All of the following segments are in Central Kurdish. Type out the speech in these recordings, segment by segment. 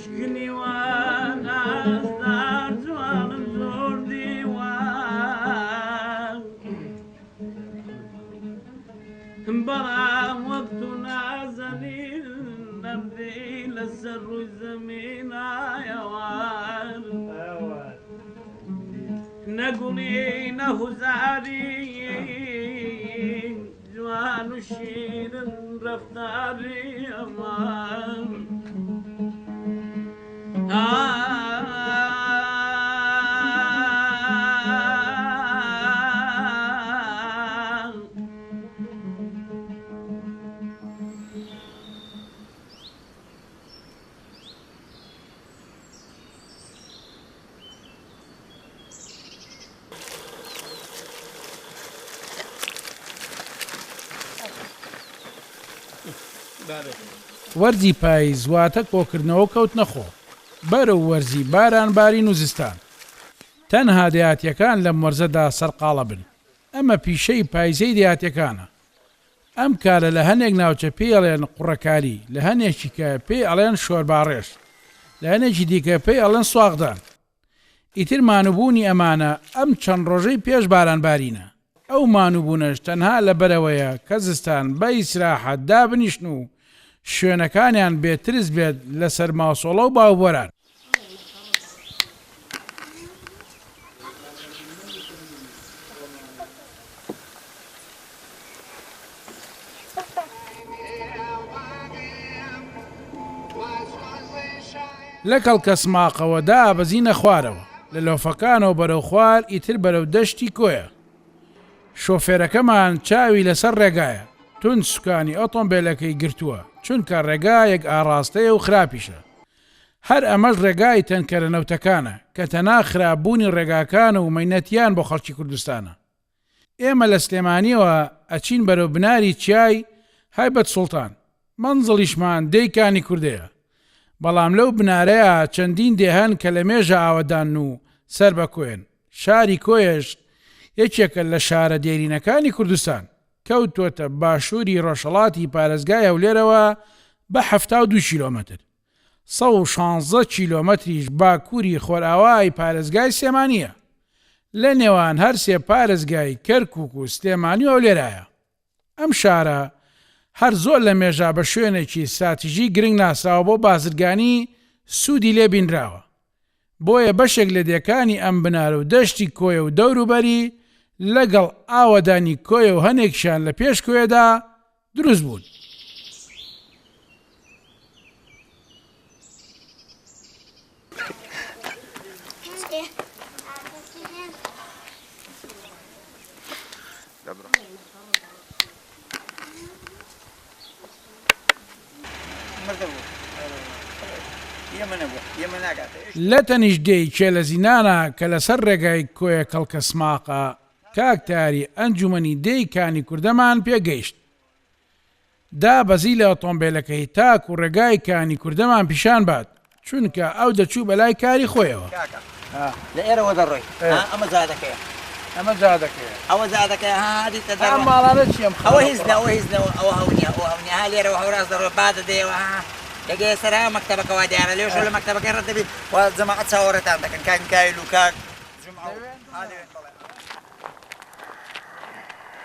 مشكني وانا ازدار جوان زور ديوان برا وقت نازني نبدي للسر زمين يوان نقولي نهزاري جوان الشير رفتاري أمان وەرزی پاییز واتە کۆکردنەوە کەوت نەخۆ بەرەو وەرزی باران باری نوزستان تەنها دەهاتیەکان لەم وەرزەدا سەرقاڵە بن ئەمە پیشەی پاییزەی دەهاتیەکانە ئەم کارە لە هەنێک ناوچە پێی ئەڵێن قوڕەکاری لە هەنێکی کە پێی ئەڵێن شۆرباڕێژ لە هەنێکی دیکە پێی ئەڵێن سواغدان ئیتر مانوبوونی ئەمانە ئەم چەند ڕۆژەی پێش بارانبارینە ئەو مانوبوونەش تەنها لە بەرەوەیە کە زستان بە ئیسراحەت دابنیشن و شوێنەکانیان بێترس بێت لەسەر ماسۆڵە و باوبۆران لە کەڵکەسماقەوەدا بەزینە خوارەوە لە لۆفەکانەوە بەرەو خوار ئیتر بەرەو دەشتی کۆیە شۆفێرەکەمان چاوی لەسەر ڕێگایە تون سوکانی ئۆتۆمبیلەکەی گرتووە چونکە ڕێگایەک ئاڕاستەیە و خراپیشە هەر ئەمەش ڕێگای تەنکەرە نەوتەکانە کە تەنا خراپبوونی ڕێگاکان و مەینەتیان بۆ خەڵکی کوردستانە ئێمە لە سلێمانیەوە ئەچین بەرەو بناری چیای هایبەت سوڵتان مەنزڵیشمان دەیکانی کوردەیە بەڵام لەو بنارەیە چەندین دێهەن کە لە مێژە ئاوەدان و سەر بەکوێن شاری کۆیش یەکێکە لە شارە دێرینەکانی کوردستان کەوتۆتە باشووری ڕۆژهەڵاتی پارێزگای هەولێرەوە بە 72 کیلۆمەتر 116 کیلۆمەتریش باکووری خۆرئاوای پارێزگای سلێمانیە لە نێوان هەر سێ پارێزگای کەرکووک و سلێمانی و هەولێرایە ئەم شارە هەر زۆر لە مێژا بە شوێنێکی استراتیژی گرنگ ناسراوە بۆ بازرگانی سوودی لێ بینراوە بۆیە بەشێک لە دێکانی ئەم بنارە و دەشتی کۆیە و دەوروبەری لەگەڵ ئاوەدانی کۆیە و هەنێکشان لە پێش کۆیەدا دروست بوون لە تەنیشتدەی کێلەزینانە کە لەسەر ڕێگای کۆیە کەڵکەسماقە کاکتاری ئەنجومەنی دەیکانی کوردەمان پێگەیشت دا بەزی لە ئۆتۆمبیلەکەی تاک و ڕێگای کانی کوردەمان پیشان بات چونکە ئەو دەچوو بەلای کاری خۆیەوە لە ئێرەوە دەڕۆی ئەمە زادەکەیە ئەمە جادەکەیە ئەوە زادەکەی هادی تە ماڵانە چیم ئەوە هیچنەوە هیچنەوە ئەوە هەونیە ئەوە هەونیە ها لێرەوە هەوراز دەڕۆی بادە دێەوە دەگەی سەرا مەکتەبەکەوا دیارە لێش لە مەکتەبەکەی ڕەدەبی و جەماعەت چاوەڕێتان دەکەن کاین کایل و کاک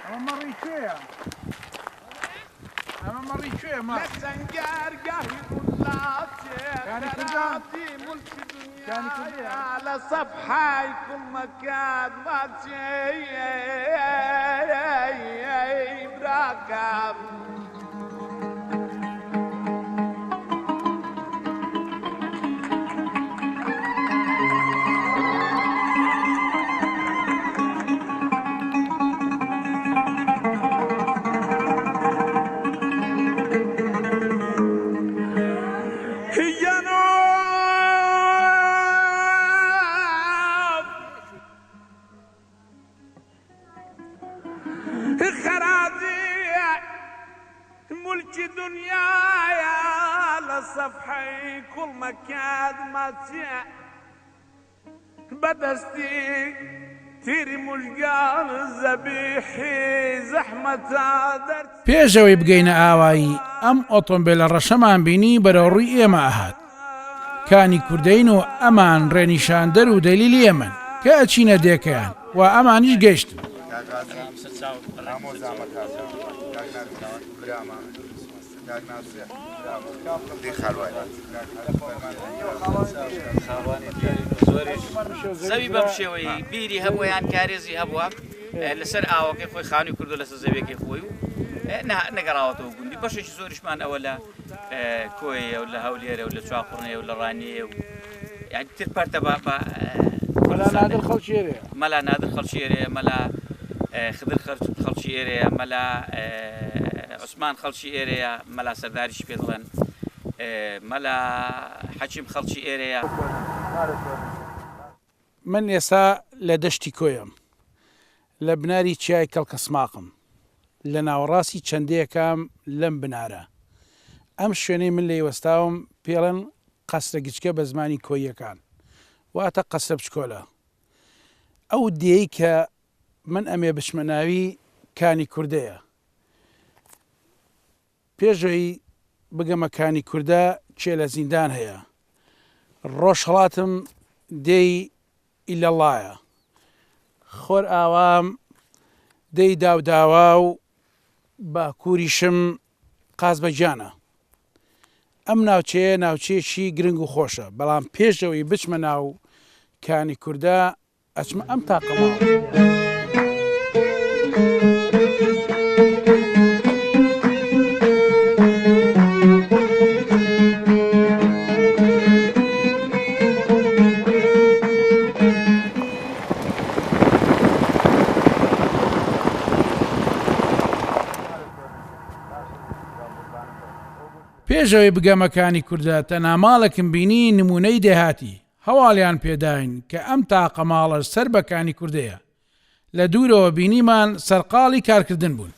ئەمە مەڕی کوێیە ئەمە مەڕی کوێ مە على صفحة كل مكان ما براكب ملك دنياي على صفحي كل مكان ما تسيع بدستي تيري مشقان الزبيحي زحمة درت پێشەوەی بگەینە ئاوایی ئەم ئۆتۆمبیلە ڕەشەمان بینی بەرەو ڕووی ئێمە ئاهات کانی کوردەین و ئەمان ڕێنیشاندەر و دەلیلی ئێمەن کە ئەچینە دێکەیان و ئەمانیش گەیشتن. زەوی بەم شێوەی بیری هەبوویان کارێزی هەبووە لەسەر ئاوەکەی خۆی خانووی کردو لەسەر زەویەکەی خۆی و نەگەڕاوەتەوە گوندی بەشێکی زۆریشمان ئەوە لە کۆیە و لە هەولێرە و لە چاقڕنێ و لە ڕانیە و یعنی تر پەرتە مەلا نادر خەڵکی مەلا خدر خەڵکی ئێرەیە مەلا عوسمان خەڵکی ئێرەیە مەلا سەرداریش پێ دەڵێن مەلا حەکیم خەڵکی ئێرەیە. من ئێستا لە دەشتی کۆیم لە بناری چیای کەڵکەسماقم لە ناوەڕاستی چەندەیەکام لەم بنارە. ئەم شوێنەی من لێ وەستاوم پێڵێن قەسرە گچکە بە زمانی کۆیەکان واتە قەسرە بچکۆلە. ئەو دێی کە من ئەمێ بچمە ناوی کانی کوردەیە. پێشەوەی بگەمە کانی کووردە چێ لە زیندان هەیە. ڕۆژهەڵاتم دێی ئیلەڵایە. خۆر ئاوام دەی داوداوا و باکووریشم قازبەجانە. ئەم ناوچەیە ناوچەیەکی گرنگ و خۆشە بەڵام پێشەوەی بچمە ناو کانی کووردە ئەچمە ئەم تاقەماوە. پێشەوەی بگەمەکانی کووردە تەنها ماڵێکم بینی نمونەی دێهاتی هەواڵیان پێداین کە ئەم تاقە ماڵە سەر بەکانی کوردەیە لە دوورەوە بینیمان سەرقاڵی کارکردن بوون.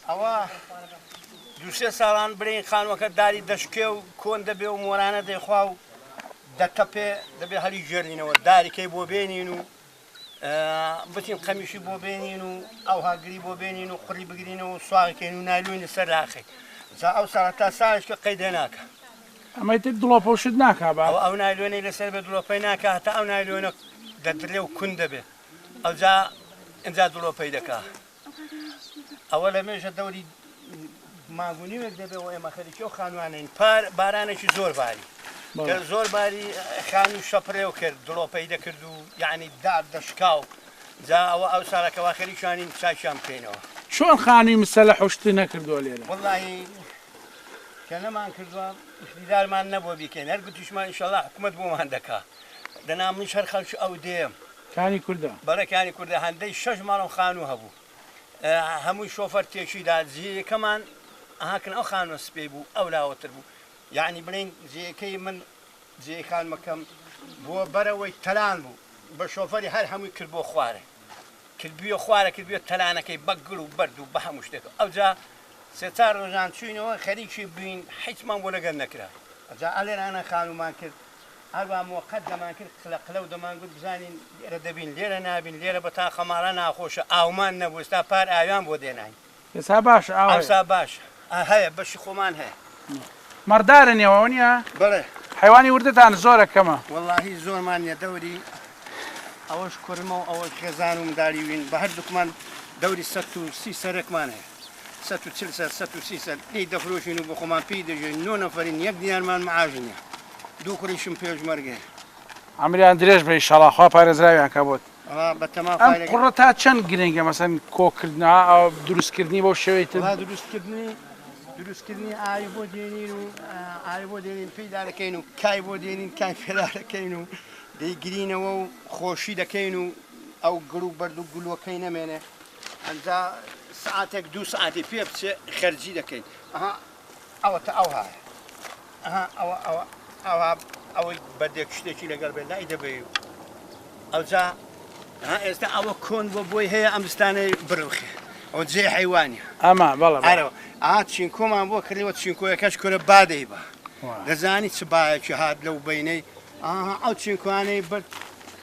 ئەوە دوسێ ساڵان برین خانوەکە داری دەشکێ و کۆن دەبێ و مۆرانە دەیخوا و دەتەپێ دەبێ هەلی ژێرینەوە داریکەی بۆ بێنین و بتین قەمیشی بۆ بێنین و ئەو هاگری بۆ بێنین و قڕی بگرینەوە و سواغکەین و نالوێنی سەر لاخی جا ئەو ساڵە تا ساڵشکە قەیدە ناکە ئەمەی تر دڵۆپەوشت ناکا بە ئەو نایلوێنەی لەسەر بە دڵۆپەی ناکە هەتا ئەو نایلوێنە دەدرێ و کون دەبێ ئەو جا ئەجا دڵۆپەی دەکا ئەوە لە مێژە دەوری ماگونیوێک دەبێ و ئێمە خەریکە و خانوانین بارانێکی زۆر باری زۆر باری خانی شەپڕێ و کرد دڵۆپەی دەکرد و یعنی دار دەشکاو جا ئەوە ئەو ساڵەکەوا خەریکوانین چاچیان بکەینەوە. چۆن خانی مسە لە حوشتی نەکردووە لێرە وەڵڵاهی کە نەمان کردووە اختیارمان نەبووە بیکەین هەر گوتیشمان ئینشەڵڵا حکومەت بۆمان دەکا دەنا منیش هەر خەڵکی ئەو دێم کانی کووردە بەرەکانی کووردە هەندەی 6 ماڵم خانوو هەبوو هەمووی شۆفەر تێکیدا جێیەکەمان ئاکن ئەو خانوە سپێ بوو ئەو لاوەتر بوو یعنی بڵین جێیەکەی من جێی خانمەکەم بۆ بەرەوەی تەلان بوو بە شۆفەری هەر هەمووی کرد بۆ خوارە کردبیە خوارە کردبیە تەلانەکەی بەگڵ و بەرد و بە هەموو شتێک ئەوجا سێ چار ڕۆژان چوینەوە خەریکی بووین هیچمان بۆ لەگەر نەکرا ئەجا ئەلێرانە خانومان کرد هەروە مۆقەت دەمان کرد قلە و دەمان گوت بزانین لێرە دەبین لێرە نابین لێرە بە تا خەماڵە ناخۆشە ئاومان نەبوو ئێستا پار ئاویان بۆ دێناین ئێستا باشە ئەوسا باش هەیە بەشی خۆمان هەیە مەردارە نێوە نییە بڵێ حیوانی وردتان زۆرە کەمە وەڵڵاهی زۆرمان نیە دەوری ئەوەش کوڕمە و ئەوەش خێزان و مداریوین بە هەردووکمان دەوری 130 سەرێکمان هەیە 140 سەر 130 سەر لی دەفرۆشین و بە خۆمان پێی دەژێن 9 نەفەرین یەک دیارمان معاژ نییە دوو کوڕیشم پێشمەرگێ ئەمریان درێژ بە ئینشەڵڵا خوا پارێزراویان کە بۆت بەتەما ئەم قوڕە تا چەند گرنگە مەسەن کۆکردنەوە ئەو دروستکردنی بۆ شێوەی تر دروستکردنی ئاوی بۆ دێنین و ئاوی بۆ دێنین پێدا دەکەین و کای بۆ دێنین کای فێدا دەکەین و دەیگرینەوە و خۆشی دەکەین و ئەو گڵ و بەرد و گولوەکەی نەمێنێ ئەنجا سعاتێک 2 سعاتی پێ بچێ خەرجی دەکەین ئەوە تا ئەو هایە ئەوە ئەوەی بەردێک شتێکی لەگەڵ بێ لای دەبێ ئەوجا ئێستا ئەوە کۆن بۆ بۆی هەیە ئەم دستانەی بڕوخێ ئەو جێ حیوانە ئەمە بەڵێ ئارەوە چینکۆمان بۆ کردیوە چینکۆیەکەش کورە بادەی بە دەزانی چ باەکی هات لەو بینەی ئەو چینکوانەی برد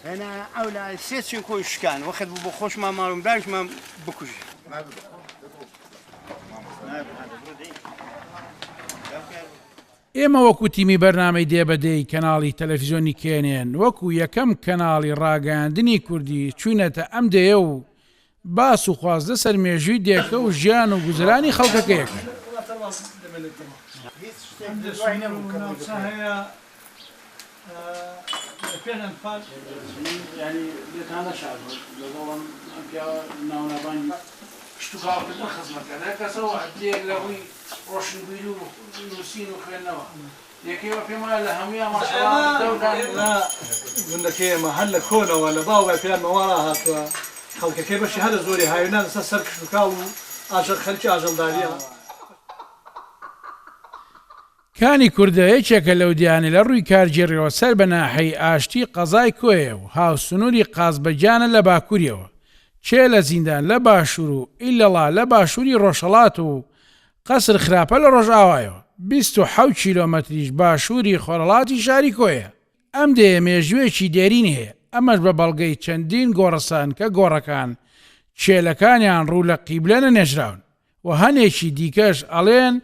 هێنا ئەو لای سێ چینکۆی شکان وەخت بوو بۆ خۆشمان ماڵم داریشمان بکوژی ئێمە وەکو تیمی بەرنامەی دێبەدەی کەناڵی تەلەڤیزیۆنی کێنێن وەکو یەکەم کەناڵی ڕاگەاندنی کوردی چوونەتە ئەم دەیە و باس و خواز لەسەر مێژووی دێکە و ژیان و گوزرانی خەڵکەکەیەکە. شتوکاوکردن خزمەتکارە کەسەوە دێک لە ڕووی ڕۆشنبیری و نووسین و خوێندنەوە یەکەوە پێم وایە لە هەموویان ماشەڵڵا گوندەکەی ئێمە هەر لە کۆنەوە لە باوە پێیانمەوەڵا هاتووە خەڵکەکەی بەشی هەر زۆری هاوێنان لەسەر سەر کشتوکاو و ئاژەڵ خەلکی ئاژەڵداریە. کانی کوردە یەکێکە لەو دیانە لە ڕووی کارگێڕیەوە سەر بە ناحەی ئاشتی قەزای کۆیە و هاوسنووری قازبەجانە لە باکووریەوە چێ لە زیندان لە باشوور و ئیلەڵا لە باشووری ڕۆژهەڵات و قەسر خراپە لە ڕۆژئاوایەوە 27 کیلۆمەتریش باشووری خۆرهەڵاتی شاری کۆیە. ئەم دەیە مێژوویەکی دێرین هەیە ئەمەش بە بەڵگەی چەندین گۆڕەسان کە گۆڕەکان چێلەکانیان ڕوو لە قیبلە نەنێژراون و هەنێکی دیکەش ئەڵێن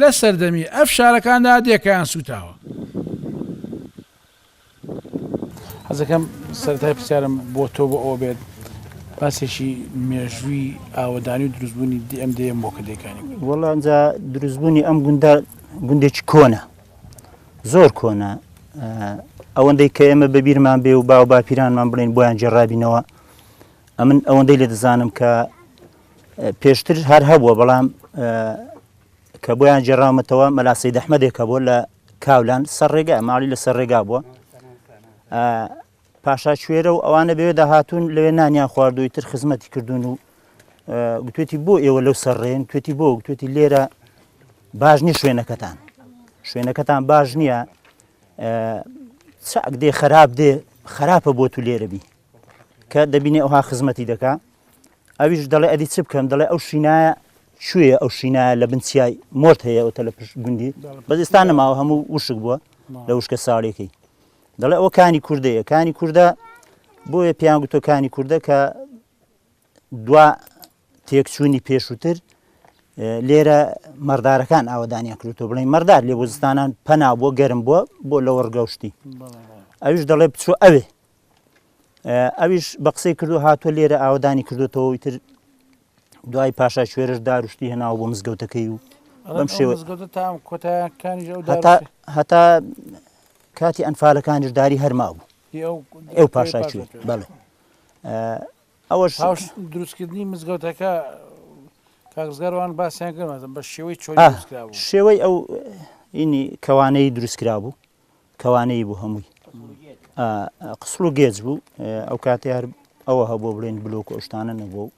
لە سەردەمی ئەف شارەکاندا دێکیان سوتاوە. حەزەکەم سەرەتای پرسیارم بۆ تۆ بۆ ئەوە بێت باسێکی مێژووی ئاوەدانی و دروستبوونی ئەم دەیە مۆکەدەکانی. وەڵا ئەنجا دروستبوونی ئەم گوندێکی کۆنە زۆر کۆنە ئەوەندەی کە ئێمە بەبیرمان بێ و باو باپیرانمان بڵێن بۆیان جێڕابینەوە ئەمن ئەوەندەی لێ دەزانم کە پێشتر هەر هەبووە بەڵام کە بۆیان جێڕامەتەوە مەلا سەید ئەحمەدێکە بۆ لە کاولان سەر ڕێگا ماڵی لە سەر ڕێگا بووە پاشا کوێرە و ئەوانە بەوێ داهاتوون لەوێ نانیان خواردووی تر خزمەتی کردوون و گوتوێتی بۆ ئێوە لەو سەرڕێن توێتی بۆ گوتوێتی لێرە باش نییە شوێنەکەتان باش نییە چاک دێ خراپ دێ خراپە بۆ تو لێرە بی کە دەبینێ ئەوها خزمەتی دەکا ئەویش دەڵێ ئەدی چ بکەم دەڵێ ئەو شینایە شوێ ئەو شینایە لە بنچای مۆرت هەیە ئەوتە لە پشت گوندی بەزستان نەماوە هەموو وشک بووە لە وشکە ساڵێکی دەڵێ ئەوە کانی کوردەیە کانی کووردە بۆیە پیان گوتۆ کانی کووردە کە دوا تێکچوونی پێشووتر لێرە مەردارەکان ئاوەدانیان کردوتۆ بڵێن مەردار لێ وەزستانان پەنا بۆ گەرم بووە بۆ لە وەرگەوشتی ئەویش دەڵێ بچۆ ئەوێ ئەویش بە قسەی کردو هاتووە لێرە ئاوەدانی کردوتەوەی تر دوای پاشا کوێرەش داروشتی هێناوە بۆ مزگەوتەکەی و بەم شێوە هەتا کاتی ئەنفالەکانیش داری هەرما بوو ئەو پاشا کوێر بەڵێ ئەوەش دروستکردنی مزگەوتەکە کاغزگەڕوان باسییان کردمەزم بە شێوەی شێوەی ئەو ئینی کەوانەی دروستکرا بوو کەوانەی بوو هەمووی قسڵ و گێج بوو ئەو کاتی هەر ئەوە هەبوو بڵێن بلۆک و ئەشتانە نەبوو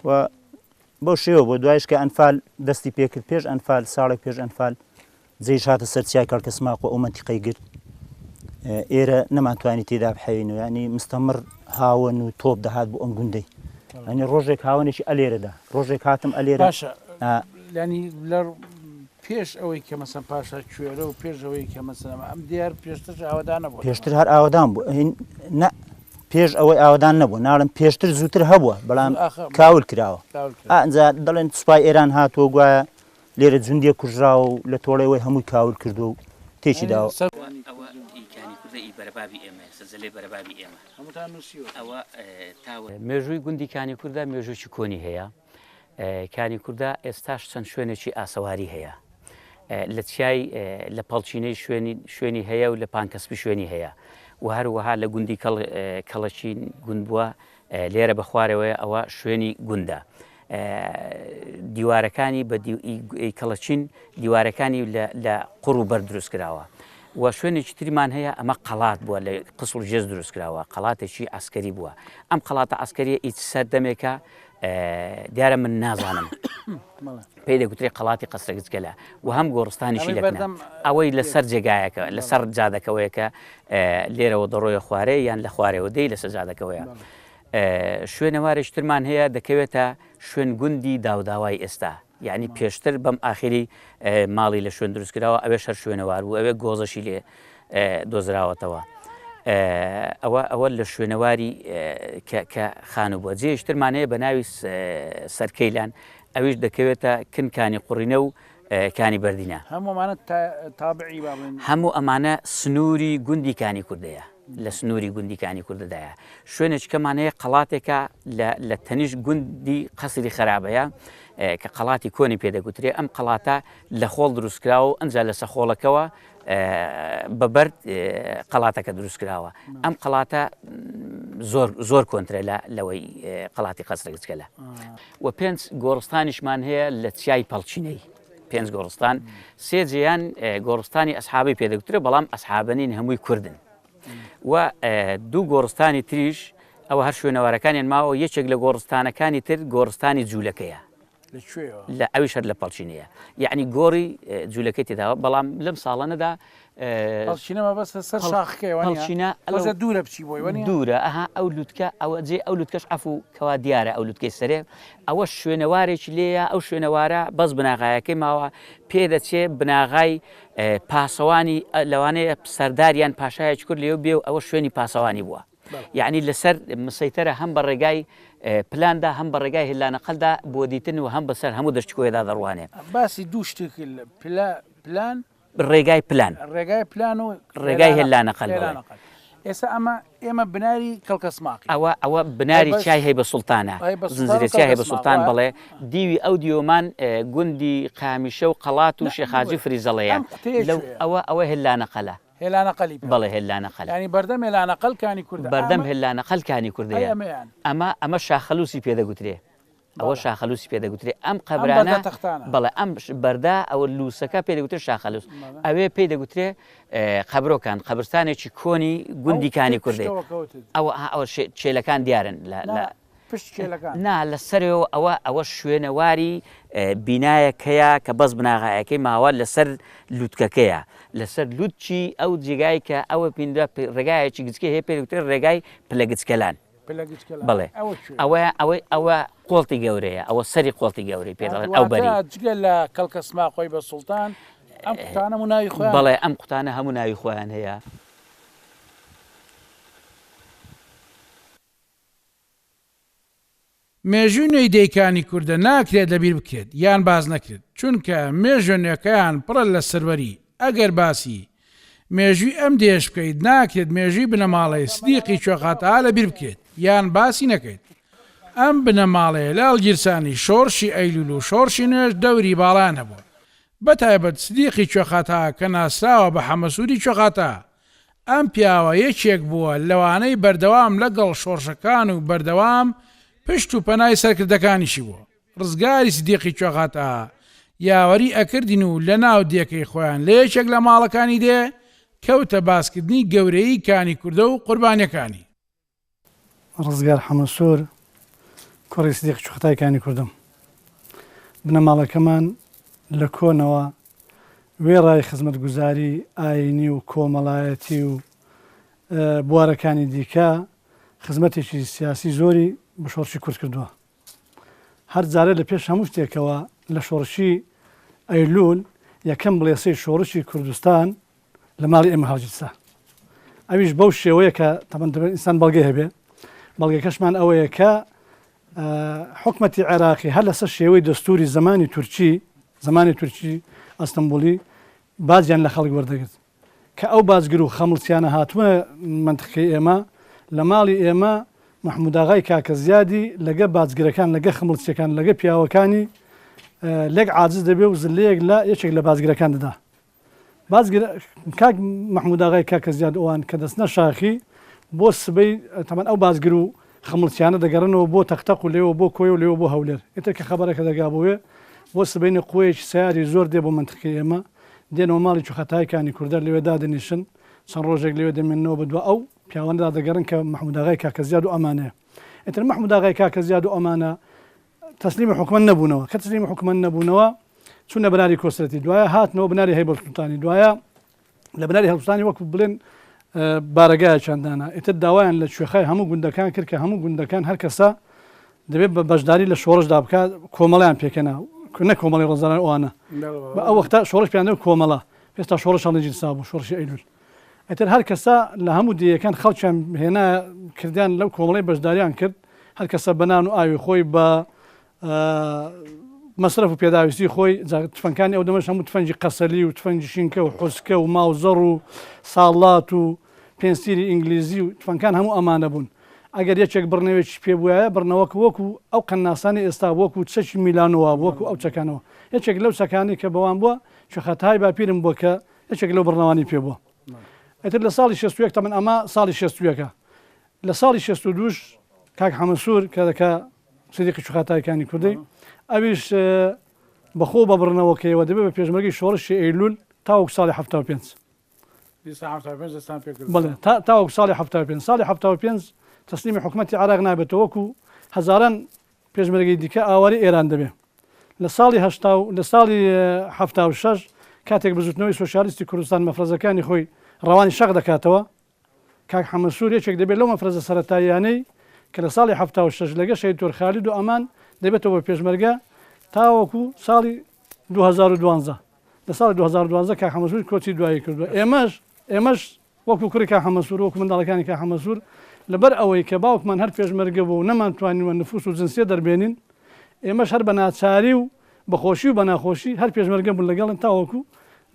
و بەو شێوە بۆ دوایش کە ئەنفال دەستی پێکرد پێش ئەنفال ساڵێک پێش ئەنفال جێیش هاتە سەرچای کاڵکەسماق و ئەو منتیقەی گرت ئێرە نەماتوانی تێدا بحەوێنەوە ینی مستەمر هاون و تۆپ دەهات بۆ ئەم گوندەی ئەنی ڕۆژێک هاوەنێکی ئەلێرەدا ڕۆژێک هاتم ئەلێرە ینی لە پێش ئەوەی کە مەسەن پاشا کوێرە و پێش ئەوەی کە مەسەن ئەم دیار پێشتر ئاوەدان نەبوو پێشتر هەر ئاوەدان بوو پێش ئەوەی ئاوەدان نەبوو ناڵم پێشتر زووتر هەبووە بەڵام کاول کراوە ئەنجا دەڵێن سوپای ئێران هاتووە گوایە لێرە جوندیە کوژراوە و لە تۆڵەوەی هەمووی کاول کردو و تێکی داوە مێژووی گوندی کانی کووردا مێژووی کۆنی هەیە کانی کووردا ئێستاش چەند شوێنێکی ئاسەواری هەیە لە چای لە پەڵچینەی شوێنی هەیە و لە پانکەسبی شوێنی هەیە و هەروەها لە گوندی کەڵەچی گوند بووە لێرە بە خوارەوەی ئەوە شوێنی گوندە دیوارەکانی بە کەڵەچین دیوارەکانی لە قوڕ و بەر دروست کراوە و شوێنێکی تریمان هەیە ئەمە قەڵات بووە لە قسڵ جێز دروست کراوە قەڵاتێکی ئەسکەری بووە ئەم قەڵاتە ئەسکەریە هیچ سەردەمێکە دیارە من نازانم پێی دەگوترێت قەڵاتی قەسرەگچکەلە و هەم گۆڕستانیشی لەکەن ئەوەی لەسەر جێگایەکە لەسەر جادەکەوەیەکە لێرەوە دەڕۆیە خوارەیە یان لە خوارەوە دەی لەسەر جادەکەوەیە شوێنەوارێک ترمان هەیە دەکەوێتە شوێن گوندی داوداوای ئێستا یعنی پێشتر بەم ئاخری ماڵی لە شوێن دروستکراوە ئەوێ شەر شوێنەوار بوو ئەوێ گۆزەشی لێ دۆزراوەتەوە ئەوە لە شوێنەواری کە خان بووە جێشترمان هەیە بە ناوی سەرکەیلان ئەویش دەکەوێتە کنکانی قوڕینە و کانی بەردینە هەموومانە تابعی هەموو ئەمانە سنووری گوندی کانی کوردەیە لە سنووری گوندی کانی کوردەدایە شوێنێکەمان هەیە قەڵاتێکە لە تەنیش گوندی قەسری خراپەیە کە قەڵاتی کۆنی پێدەگوترێ ئەم قەڵاتە لە خۆڵ دروستکراوە و ئەنج لە سەخۆڵەکەوە بەبەر قەڵاتەکە دروستکراوە ئەم قەڵاتە زۆر کۆنترە لەوەی قەڵاتی قەسرەگچکەلە و 5 گۆڕستانیشمان هەیە لە چیای پەڵچینەی 5 گۆڕستان سێ جیان گۆڕستانی ئەسحابی پێدەگوترێ بەڵام ئەسحابەنین هەمووی کوردن و 2 گۆڕستانی تریش ئەوە هەر شوێنەوارەکانیان ماوە یەکێک لە گۆڕستانەکانی تر گۆڕستانی جوولەکەیە لە ئەوی شەر لە پەڵچینەیە یعنی گۆڕی جوولەکەی تێداوە بەڵام لەم ساڵانەدا پەڵچینەمە بەسە سەر شاخەکەیوانە دوورە بچی بۆی دوورە ئەها ئەو لوتکە ئەوە جێ ئەو لوتکەش ئەفو کەوا دیارە ئەو لوتکەی سەرێ ئەوە شوێنەوارێکی لێیە ئەو شوێنەوارە بەس بناغایەکەی ماوە پێدەچێ بناغای پاسەوانی لەوانەیە سەرداریان پاشایەکی کورد لێو بێ و ئەوە شوێنی پاسەوانی بووە یعنی لەسەر مسەیتەرە هەم بە ڕێگای پلاندا هەم بە ڕێگای هێلانەقەلدا بۆ دیتن و هەم بەسەر هەموو دەشتکۆیدا دەڕوانێ باسی دوو شتێک پلان ڕێگای پلان ڕێگای پلان و ڕێگای هێلانەقەل ئێستا ئێمە بناری کەڵکەسماقی ئەوە بناری چای هەیبە سوڵتانە زنجیرە چای هەیبە سوڵتان بڵێ دیوی ئەو دیۆمان گوندی قامیشە و قەڵات و شێخاجی فریزەڵەیە ئەوە هێلانەقەلە هێلانەقەلی بەڵێ هێلانەقەل ینی بەردەم هێلانەقەلکانی کورد بەردەم هێلانەقەلکانی کوردەیە ئەمە شاخەلووسی پێدەگوترێ ئەوە شاخەلووسی پێدەگوترێ ئەم قەبرانە بەڵێ ئەم بەردا ئەوە لووسەکە پێدەگوترێ شاخەلووس ئەوێ پێی دەگوترێ قەبرۆکان قەبرستانێکی کۆنی گوندیکانی کوردی ئەوە چێلەکان دیارن نا لەسەرەوە ئەوە شوێنەواری بینایەکەیە کە بەس بناغایەکەی ماوە لەسەر لووتکەکەیە لەسەر لوتچی ئەو جێگای کە ئەوە پیندە ڕێگایەکی گچکە هەیە پێدەگوترێ ڕێگای پلەگچکەلان بڵێ ئەوە قۆڵتی گەورەیە ئەوە سەری قۆڵتی گەورەی پێدەڵێن ئەو بەری جگە لە کەڵکەسماقۆی بە سوڵتان ئەم قوتانە هەموو ناوی خۆیان بەڵێ ئەم قوتانە هەموو ناوی خۆیان هەیە مێژووی نوێی دەیکانی کووردە ناکرێت لەبیر بکرێت یان باز نەکرێت چونکە مێژوێنەکەیان پڕە لە سەروەری ئەگەر باسی مێژووی ئەم دێش بکەیت ناکرێت مێژووی بنەماڵی سدیقی چۆخاتەها لەبیر بکرێت یان باسی نەکەیت ئەم بنەماڵەیە لە ئەڵگیرسانی شۆڕشی ئەیلول و شۆڕشی نوێژ دەوری باڵان هەبووە بەتایبەت سدیقی چۆخاتەها کە ناسراوە بە حەمەسووری چۆخاتە ئەم پیاوە یەکێک بووە لەوانەی بەردەوام لەگەڵ شۆڕشەکان و بەردەوام پشت و پەنای سەرکردەکانیشی بووە ڕزگاری سدیقی چۆخاتەها یاوەری ئەکردین و لە ناو دیەکەی خۆیان لە یەکێک لە ماڵەکانی دێ کەوتە باسکردنی گەورەی کانی کوردە و قوربانیەکانی ڕزگار حەمەسۆر کوڕی سدیقی چۆخاتای کانی کوردم بنەماڵەکەمان لە کۆنەوە وێڕای خزمەتگوزاری ئاینی و کۆمەڵایەتی و بوارەکانی دیکە خزمەتێکی سیاسی زۆری بە شۆڕشی کورد کردووە هەر جارە لە پێش هەموو شتێکەوە لە شۆڕشی ئەیلول یەکەم بڵێسەی شۆڕشی کوردستان لە ماڵی ئێمە هاوجیتسا ئەویش بەو شێوەیە کە تەمەن ئینسان بەڵگەی هەبێ بەڵگەکەشمان ئەوەیە کە حکومەتی عێراقی هەر لەسەر شێوەی دەستوری زمانی تورکی ئەستەمبولی بازیان لە خەڵک وەردەگرت کە ئەو بازگر و خەمڵچیانە هاتووە منتقی ئێمە لە ماڵی ئێمە محمود ئاغای کاکە زیادی لەگە بازگرەکان لەگە خەمڵچیەکان لەگە پیاوەکانی لێک عاجز دەبێ و زلەیەک لە یەکێک لە بازگرەکان دەدا کاک محمود ئاغای کاکە زیاد ئەوان کە دەستنە شاخی بۆ سبەی تەمەن ئەو بازگر و خەمڵچیانە دەگەڕنەوە بۆ تەختەق و لێوە بۆ کۆی و لێوە بۆ هەولێر ئێتر کە خەبەرەکە دەگا بۆیە بۆ سبەینی قوەیەکی سیاری زۆر دێ بۆ منتقی ئێمە دێنەوە ماڵی چوخەتایکانی کوردە لەوێ دادنیشن چەند ڕۆژێک لەوێ دەمێنەوە بەدووە ئەو پیاوەندەدا دەگەڕن کە محموداغای کاکە زیاد و ئەمانەیە ئێتر محموداغای کاکە زیاد و ئەمانە تەسلیمی حکومەت نەبوونەوە کە تەسلیمی حکومەت نەبوونەوە چوونە بناری کۆسرەتی دوایە هاتنەوە بناری هەیبەتسوڵتانی دوایە لە بناری هەڵسوڵتانی وەکو بڵێن بارەگایە چەندانە ئێتر داوایان لە کوێخای هەموو گوندەکان کرد کە هەموو گوندەکان هەر کەسە دەبێت بە بەشداری لە شۆڕشدا بکات کۆمەڵیان پێکەنا نە کۆمەڵی ڕۆزانان ئەوانە ئەو وەختا شۆڕش پێیانەوە کۆمەڵە پێستا شۆڕش هەڵێجی سا بوو شۆڕشی ئەیلول ئەتر هەر کەسە لە هەموو دیەکان خەڵکیان هێنا کردیان لەو کۆمەڵی بەشداریان کرد هەر کەسە بەنان و ئاوی خۆی بە مەسرف و پێداویستی خۆی تفەنگەکانی ئەو دەمەش هەموو تفەنگی قەسەلی و تفەنگی شینکە و حوسکە و ماوزەڕ و ساڵات و پێنسیری ئینگلیزی و تفەنگەکان هەموو ئەمانە بوون ئەگەر یەکێک بڕنەوێکی پێ بووایە بڕنەوەک وەکو ئەو قەناسانی ئێستا وەکو چەکی میلانەوە وەکو ئەو چەکانەوە یەکێک لەو چەکانی کە بەوان بووە چخەتای باپیرم بووە کە یەکێک لەو بڕنەوانی پێ بووە ئەتر لە ساڵی 61 تەمەن ئەمە ساڵی 61 لە ساڵی 62 کاک حەمەسوور کە دەکا سیدیقی چخەتایەکانی کوردی ئەویش بەخۆ بە بڕنەوەکەیەوە دەبێت بە پێشمەرگی شۆڕشی ئەیلول تاوەکو ساڵی 75 بڵێ تاوەکو ساڵی 75 ساڵی 75 تەسلیمی حکومەتی عراق نابێتەوە وەکو هەزاران پێشمەرگی دیکە ئاواری ئێران دەبێت لە ساڵی 76 کاتێک بزوتنەوەی سۆشیالیستی کوردستان مەفرەزەکانی خۆی ڕەوانی شەق دەکاتەوە کاک حەمەسوور یەکێک دەبێت لەو مەفرەزە سەرەتاییانەی کە لە ساڵی 76 لەگە شەید خالید و ئەمان دەبێتەوە پێشمەرگە تاوەکو ساڵی 2012 لە ساڵی 2012 کاک حەمەسوور کۆچی دوایی کردووە ئێمەش وەکو کوڕی کاک حەمەسوور وەکو منداڵەکانی کاک حەمەسوور لەبەر ئەوەی کە باوکمان هەر پێشمەرگە بوو و نەمانتوانیوە نفوس و جنسیە دەربێنین ئێمەش هەر بە ناچاری و بەخۆشی و بە ناخۆشی هەر پێشمەرگە بوون لەگەڵن تاوەکو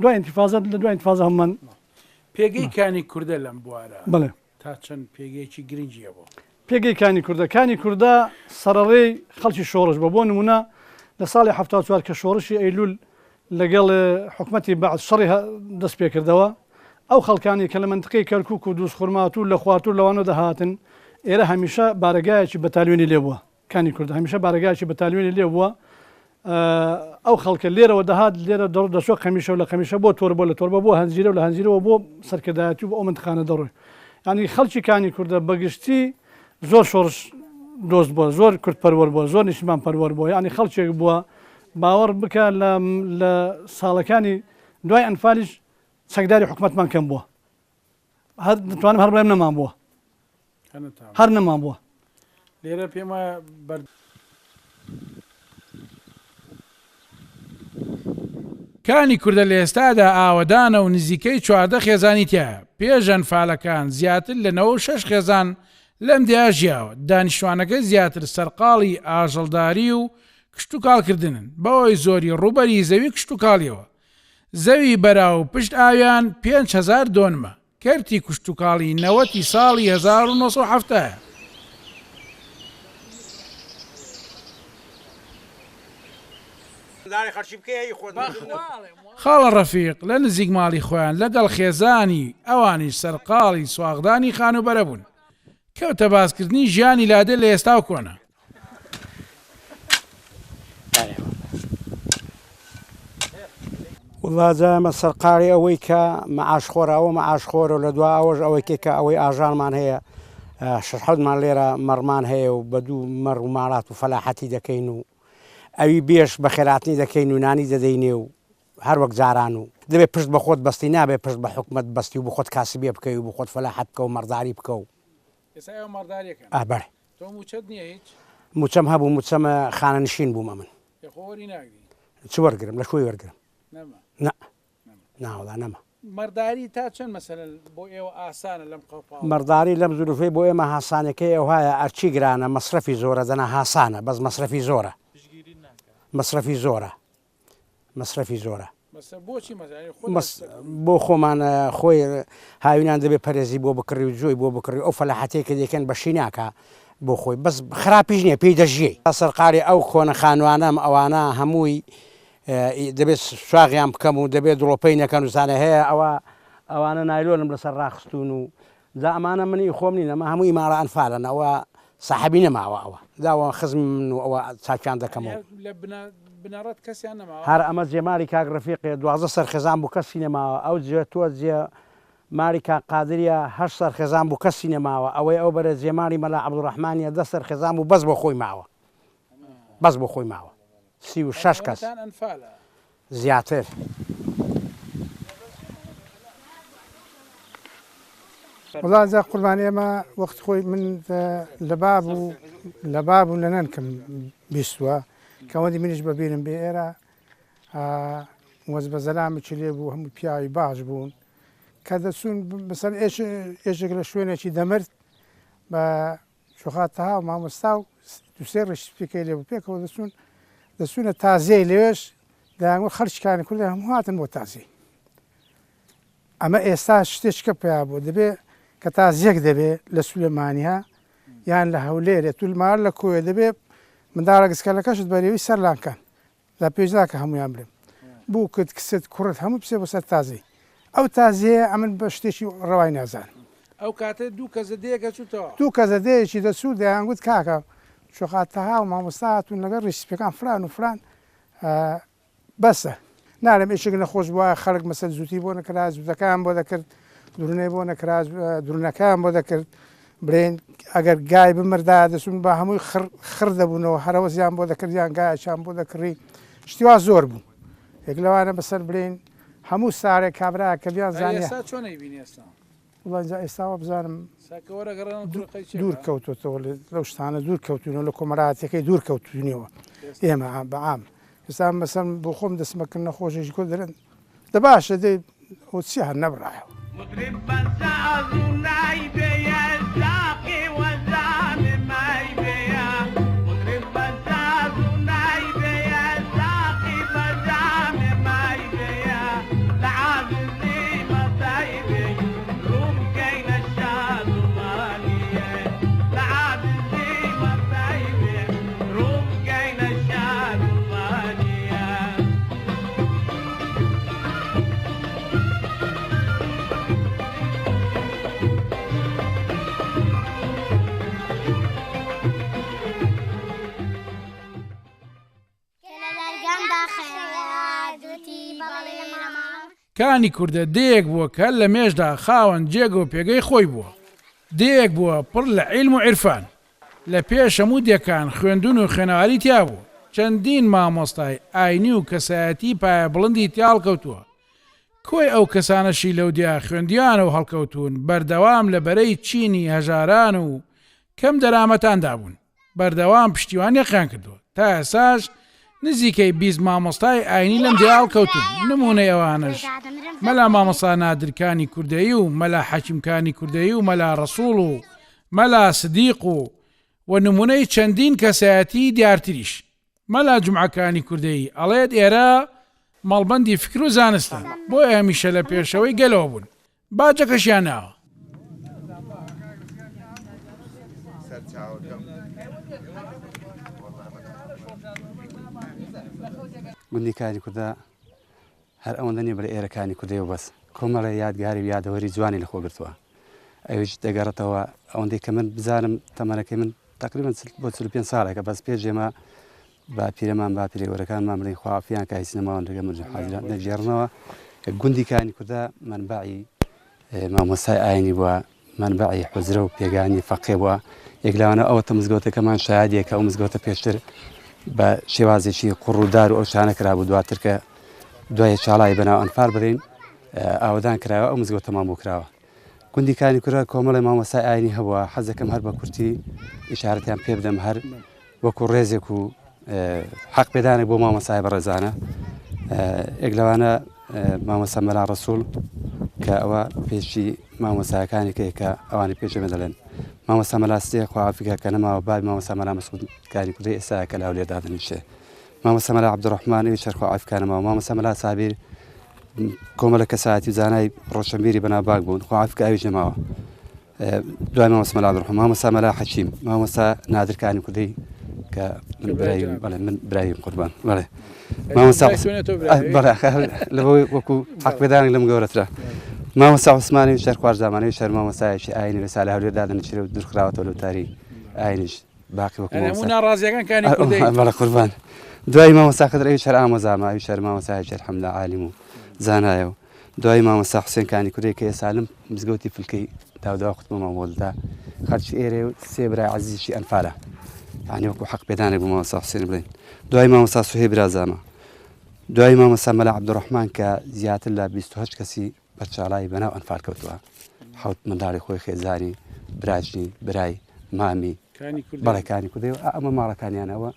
دوای ئینتیفازات لە دوای ئینتیفازە هەممان پێگەی کانی کوردە لەم بوارە بڵێ تا چەند پێگەیەکی گرنگیە بۆ پێگەی کانی کوردە سەرەڕێی خەڵکی شۆڕش بە بۆ نمونە لە ساڵی 74 کە شۆڕشی ئەیلول لەگەڵ حکومەتی بەعد شەڕی دەست پێکردەوە ئەو خەڵکانی کە لە منتقەی کەرکووک و دووسخورمات و لە خواتور لەوانە دەهاتن ئێرە هەمیشە بارەگایەکی بەتالیۆنی لێ بووە کانی کوردە هەمیشە بارەگایەکی بەتالیۆنی لێ بووە ئەو خەڵکە لێرەوە دەهات لێرە دەچۆ قەمیشە و لە قەمیشە بۆ تۆر بۆ لە تۆربە بۆ هەنجیرە و لە هەنجیرەوە بۆ سەرکردایەتی و بۆ ئەو منتخانە دەڕۆی ینی خەڵکی کانی کوردە بەگشتی زۆر شۆڕش دۆست بووە زۆر کورتپەروەەر بووە زۆر نیشتمان پەروەەر بووە ینی خەڵکێک بووە باوەڕ بکە لە ساڵەکانی دوای ئەنفالیش چەکداری حکومەتمان کەم بووە دەتوانم هەر بڵێم نەمان بووە هەر نەمان بووە لێرە پێمە کانی کوردە لە ئێستادا ئاوەدانە و نزیکەی 14 خێزانی تایە پێش ئەنفالەکان زیاتر لە 96 خێزان لەم دیا ژیاوە دانیشتوانەکە زیاتر سەرقاڵی ئاژەڵداری و کشت و کاڵکردنن بەوەی زۆری ڕوبەری زەوی کشت و کاڵیەوە زەوی بەراو پشت ئاویان 5,000 دۆنمە کەرتی کشت و کاڵی 90 ساڵی 1970 خاڵە ڕەفیق لە نزیک ماڵی خۆیان لەگەڵ خێزانی ئەوانی سەرقاڵی سواغدانی خانوبەرە بوون کەوتە باسکردنی ژیانی لادێ لە ئێستا و کۆنە وڵاجەمە سەرقاڵی ئەوەی کە مەعاشخۆراوە مەعاشخۆرە و لە دو ئەوەش ئەوەی کە ئەوەی ئاژارمان هەیە شەحەوتمان لێرە مەڕمان هەیە و بە دوو مەڕ و ماڵات و فەلاحەتی دەکەین و ئەوی بێش بە خێراتنی دەکەین و نانی دەدەینێ و هەر وەک جاران و دەبێت پشت بە خۆت بەستی نابێت پشت بە حکومەت بەستی و بە خۆت کاسبێ بکەی و بە خۆت فەلاحەت بکە و مەڕداری بکە و بەڵێ موچەم هەبوو موچەمە خانەنشین بوومە من چ وەرگرم لە شوۆی وەرگرم ناوەڵا نەما مەرداری تا چەند مەسەلەن بۆ ئێوە ئاسانە لەم قەپاڵ مەرداری لەم زولفەی بۆ ئێمە هاسانەکەی ئەوهایە ئەرچی گرانە مەسرەفی زۆرە دەنا هاسانە بەس مەسرەفی زۆرە مەسرەفی زۆرە مەسرەفی زۆرە بۆ خۆمان خۆی هاوینان دەبێت پەرێزی بۆ بکڕی و جۆی بۆ بکڕی ئەو فەلاحەتێکە دەکەن بەشی ناکە بۆ خۆی بەس خراپیش نییە پێی دەژێ سەرقاڵی ئەو کۆنە خانوانەم ئەوانە هەمووی دەبێت سواغیان بکەم و دەبێت دڵۆپەی نەکەن وزانە هەیە ئەوانە نایلۆنم لەسەر ڕاخستون و دا ئەمانە منی خۆم نین ئەمە هەمووی ماڵە ئەنفالن ئەوە ساحبی نەماوە ئەوە داوە خزم من و ئەوە چاکیان دەکەمەوە بنەڕەت کەسیان نەماوە هەر ئەمە جێماری کاک ڕەفیقێ 12 سەرخێزان بوو کەسی نەماوە ئەو جێ تۆ جێ ماری کاک قادریە 8 سەرخێزان بوو کەسی نەماوە ئەوەی ئەو بەرە جێماری مەلا عەبدوڕەحمانیە 10 سەرخێزان بوو بەس بۆ خۆی ماوە بەس بۆ خۆی ماوە 36 کەس زیاتر وڵا جا قوربانی ئێمە وەخت خۆی من لە باب و لە نەنکەم بیستووە کەوەندی منیش بەبیرم بێ ئێرە وەز بە زەلامێکی لێ بوو هەموو پیاوی باش بوون کە دەچوون بەسەر ئێشێک لە شوێنێکی دەمرد بە شوخاتەها و مامۆستا و دوسێ ڕشتپێکەی لێ بوو پێکەوە دەچوونە تازیەی لێش دەیانگوت خەرچکانی کوردی هەموو هاتن بۆ تازی ئەمە ئێستا شتێککە پیا بوو دەبێت کە تازیەک دەبێت لە سولێمانیها یان لە هەولێرێ تولمار لە کۆیە دەبێت منداڵە گسکەلەکەشت بەرێوی سەرلانکەن دا پێشداکە هەمویان برم بوو کرد کست کوڕت هەموو پسێ بۆ سەر تازی ئەو تازیەیە ئەمن بە شتێکی ڕەوای نازانم ئەو کاتە دوو کە زەدەیەکە چوتەوە دوو کە زەدەیەکی دەچوو دەیانگوت کاکە شوخاتەها و مامۆستا هاتوون لەگەڵ ڕیسپەکان فران و فران بەسە نارم ئێشێک نەخۆش بووە خەڵک مەسەر زووتی بۆ نەکرا زووتەکان بۆ دەکرد درونەی بۆ نەکرا درونەکان بۆ دەکرد برێن ئەگەر گای بمردا دەچون بە هەمووی خڕ دەبوونەوە هەرەوە زیان بۆ دەکردیان گایشان بۆ دەکڕی شتیوا زۆر بوو یەک لەوانە بەسەر برێن هەموو سارێک کابرا کە بیان زانیە چۆنەی بینی ئێستا وڵانجا ئێستاوە بزانم دوور کەوتۆتەوە لەو شتانە دوور کەوتونەوە لە کۆمەراتەکەی دوور کەوتونیەوە ئێمە بەعام ئێستا مەسەن بۆ خۆم دەسمەکردن نەخۆشیش کۆ دەرن دە باشە دەی چی هەر نەبڕایەوە کانی کووردە دەیەک بووە کە لە مێشدا خاوەن جێگە و پێگەی خۆی بووە دەیەک بووە پڕ لە عیلم و عیرفان لە پێش هەموو دێکان خوێندون و خوێنەواری تیا بوو چەندین مامۆستای ئاینی و کەسایەتی پایە بڵندی تیاڵ کەوتووە کۆی ئەو کەسانەشی لەو دیا خوێندیانە و هەڵکەوتون بەردەوام لە بەرەی چینی هەژاران و کەم دەرامەتاندا بوون بەردەوام پشتیوانیەکان کردووە تا ئێساش نزیکەی 20 مامۆستای ئاینی لەم دیاڵ کەوتون نمونەی ئەوانش مەلا مامۆستا نادرکانی کوردەیی و مەلا حەکیمکانی کوردەیی و مەلا ڕەسوڵ و مەلا سدیق و نمونەی چەندین کەسایەتی دیارتریش مەلا جومعەکانی کوردەیی ئەڵێت ئێرە مەڵبەندی فکر و زانستن بۆیە هەمیشە لە پێشەوەی گەلەوە بوون باجەکەشیان ناوە گوندیکانی کوردە هەر ئەوەندە نیە بەرە ئێرەکانی کوردەی و بەس کۆمەڵە یادگاری و یادەوەری جوانی لەخۆ گرتووە ئەویش دەگەڕێتەوە ئەوەندەی کە من بزانم تەمەنەکەی من تقریبا بۆ 45 ساڵێکە بەس پێش ئێمە با پیرەمان با پیرەوەرەکانمان بڵین خوافیان کای سینەماوان ڕێگە مجحاجرات نەگێڕنەوە گوندیکانی کوردە منبعی مامۆستای ئاینی بووە منبعی حوزرە و پێگانی فەقێ بووە یەک لەوانە ئەوە مزگەوتەکەمان شایادیە کە ئەو مزگەوتە پێشتر بە شێوازێکی قوڕوودار و ئەو شانە کرابوو دواتر کە دوای چاڵای بەناو ئەنفار بڕین ئاودان کراوە ئەو مزگەوتەمان بۆ کراوە گوندیکانی کوردە کۆمەڵی مامۆستای ئاینی هەبووە حەزەکەم هەر بە کورتی ئیشارەتیان پێ بدەم هەر وەکو ڕێزێک و حەق پێدانێک بۆ مامۆستای بەڕێزانە یەک لەوانە مامۆستا مەلا ڕەسوڵ کە ئەوە پێشی مامۆستایەکانێکەیە کە ئەوانی پێشەمە دەڵێن مامۆستا مەلا ستێ خوافیکە کە نەماوە بای مامۆستا مەلا مەسعودکانی کوردی ئێستا کە لاولێ دادنیشێ مامۆستا مەلا عەبدوڕەحمان ئەوی چەرخ خوافیکانەماوە مامۆستا مەلا سابیر کۆمەڵە کەسایەتی و زانای ڕۆشنبیری بەناوباگ بوون خوافیکە ئەویش نەماوە دوای مامۆستا مەلا عەبدوڕەحمان مامۆستا مەلا حەکیم مامۆستا نادرکانی کوردی کە من برایم قوربان بەڵێ مامۆستا لەبەوەی وەکو حەق پێدانێک لەم گەورەترە مامۆستا عوسمانی شەر خوارزامانی شەر مامۆستایەکی ئاینی لە ساڵی هەولێر دادەنیشرێ و دوورخراوەتەوە لەوتاری ئاینیش باقي وەکو هەموو ناڕازیەکان کانی کوردی بەڵە قوربان دوای مامۆستا خدر ئەوی شەر ئامۆزامە ئەوی شەر مامۆسای شەر حەمدا عالیم و زانایەوە دوای مامۆستا حوسێن کانی کوردی کە سالم مزگەوتی فلکەی داوداوا قوتمە مامۆڵدا خەرچی ئێرە و سێ برای عەزیزیشی ئەنفالە یعنی وەکو حەق پێدانێک بوو مامۆستا حوسێن بڵێن دوای مامۆستا سوهێ برازامە دوای مامۆستا مەلا عەبدوڕەحمان کە زیاتر لە 28 کەسی بەرچاڵایی بەناو ئەنفال کەوتووە حەوت منداڵی خۆی خێزانی براژنی برای مامی بەڵێکانی کوردی ئەمە ماڵەکانیانەوە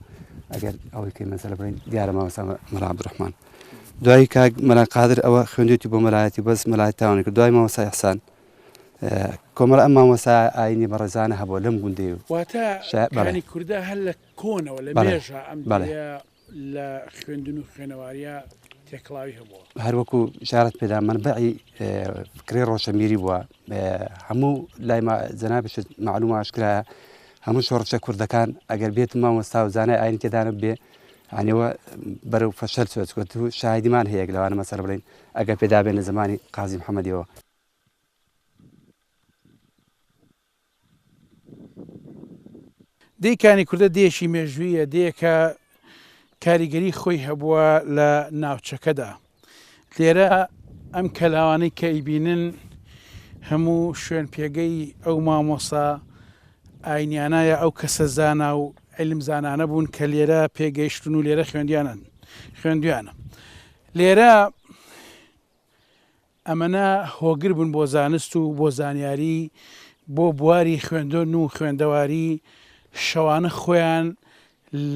ئەگەر ئەوەی کەی مەسەلە بڵین دیارە مامۆستا مەلا عەبدوڕەحمان دوای کاک مەلا قادر ئەوە خوێندوێتی بۆ مەلایەتی بەس مەلایەت تاوانی کرد دوای مامۆستا ئیحسان کۆمەڵ ئەم مامۆستا ئاینی بەڕێزانە هەبووە لەم گوندێ و واتە کووردا هەر لە کۆنەوە لە مێژە ئەم لە خوێندن و خوێنەواریە تێکڵاوی هەبووە هەروەکو شارەت پێدا منبعی فکرەی ڕۆشەمیری بووە هەموو لای جەنابش معلومە ئاشکرایە هەموو شۆڕچە کوردەکان ئەگەر بێت مامۆستا و زانای ئاینی تێدانە بێ عنیەوە بەرەو فەشەل چۆچکۆت و شاهیدیمان هەیە لەوانە مەسەر بڵین ئەگەر پێدا بێن لە زمانی قازی محەممەدیەوە دەیکانی کووردە دێشی مێژوویە دێکە کاریگەری خۆی هەبووە لە ناوچەکەدا لێرە ئەم کەلاوانەی کە ئیبینن هەموو شوێن پێگەی ئەو مامۆسا ئاینیانایە ئەو کەسە زانا و علم زانانە بوون کە لێرە پێگەیشتون و لێرە خوێندویانە لێرە ئەمەە هۆگر بوون بۆ زانست و بۆ زانیاری بۆ بواری خوێندن و خوێندەواری شەوانە خۆیان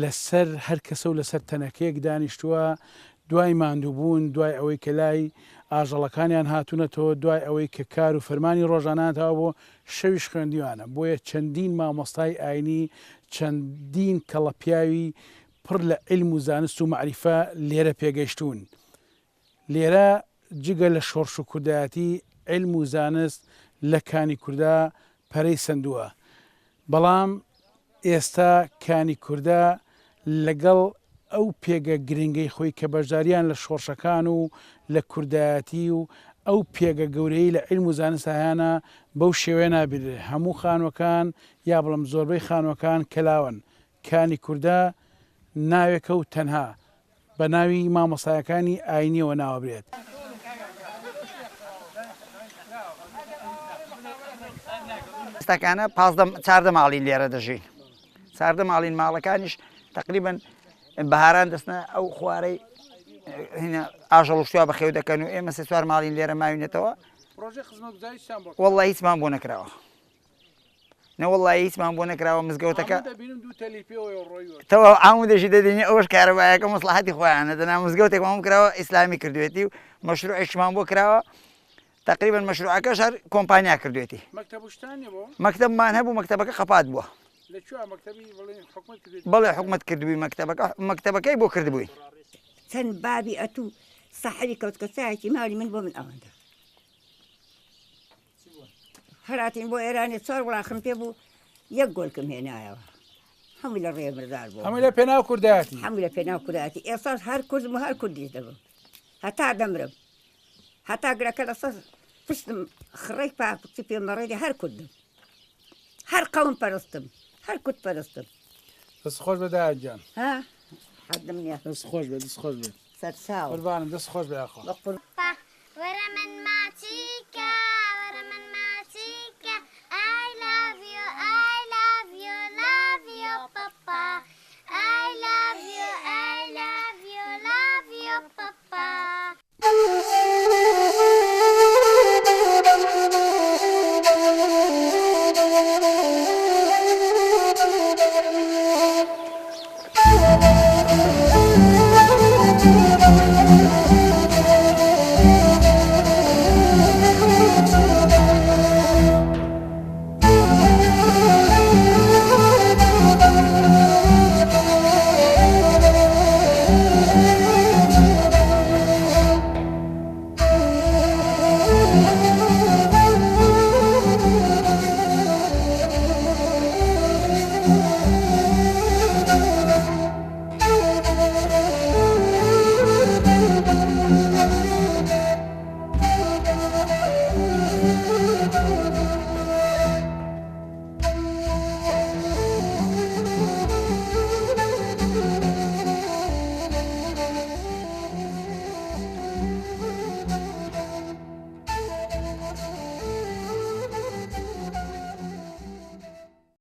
لەسەر هەر کەسە و لەسەر تەنەکەیەک دانیشتووە دوای ماندووبوون دوای ئەوەی کە لای ئاژەڵەکانیان هاتوونەتەوە دوای ئەوەی کە کار و فەرمانی ڕۆژاناتەوە بۆ شەویش خوێندیوانە بۆیە چەندین مامۆستای ئاینی چەندین کەڵەپیاوی پڕ لە علم و زانست و معریفە لێرە پێگەیشتون لێرە جگە لە شۆڕش و کوردایەتی علم و زانست لە کانی کووردا پەرەی سندووە بەڵام ئێستا کانی کووردا لەگەڵ ئەو پێگە گرنگەی خۆی کە بەشداریان لە شۆڕشەکان و لە کوردایەتی و ئەو پێگە گەورەی لە علم و زانستایانە بەو شێوەیە نابێت هەموو خانوەکان یا بڵم زۆربەی خانوەکان کەلاون کانی کووردا ناوێکە و تەنها بە ناوی مامۆسایەکانی ئاینیەوە ناوەبرێت ئێستاکانە چاردە ماڵین لێرە دەژین چاردە ماڵین ماڵەکانیش تقریبا بەهاران دەستنە ئەو خوارەی ئاژەڵ شتوا بەخێو دەکەن و ئێمە سێ چوار ماڵین لێرە ماوینێتەوە وەڵڵی هیچمان بۆ نەکراوە نەوەڵڵی هیچمان بۆ نەکراوە مزگەوتەکە تەوا ئامو دەژی دەدێنی ئەوەش کارەبایەکە مەسلحەتی خۆیانە دەنا مزگەوتێکمان کراوە ئیسلامی کردوێتی و مەشروعێکمان بۆ کراوە تقریبا مەشروعەکەش هەر کۆمپانیا کردوێتی مەکتەبمان هەبوو مەکتەبەکە قەپات بووە بەڵێ حکومەت کردبووی مەکتەبەکەی بۆ کردبووی چەند بابی ئەتوو سەحری کەوت کە چایەکی ماڵی من بۆ من ئەوەندە هەراتین بۆ ئێرانی 4 وڵاخم پێ بوو یەک گۆلکم هێنایەوە هەمووی لە ڕێ بردار بوو هەمووی لە پێناو کوردایەتی هەمووی لە پێناو کوردایەتی ئێستاش هەر کوردم و هەر کوردیش دەبم هەتا دەمرم هەتا گرەکە لەسەر پشتم خڕێک پاکوچی پێمەڕێدی هەر کوردم هەر قەوم پەرستم هەر کورد پەرستم دەست خۆش بە دایەجان ها حەدم نییە دەست خۆش بێت دەست خۆش بێت سەرچاو قوربانم دەست خۆش بێ ئاخۆ وەرە من ماچیکە وەرە من ماچیکە I love you I love you love you papa I love you I love you love you papa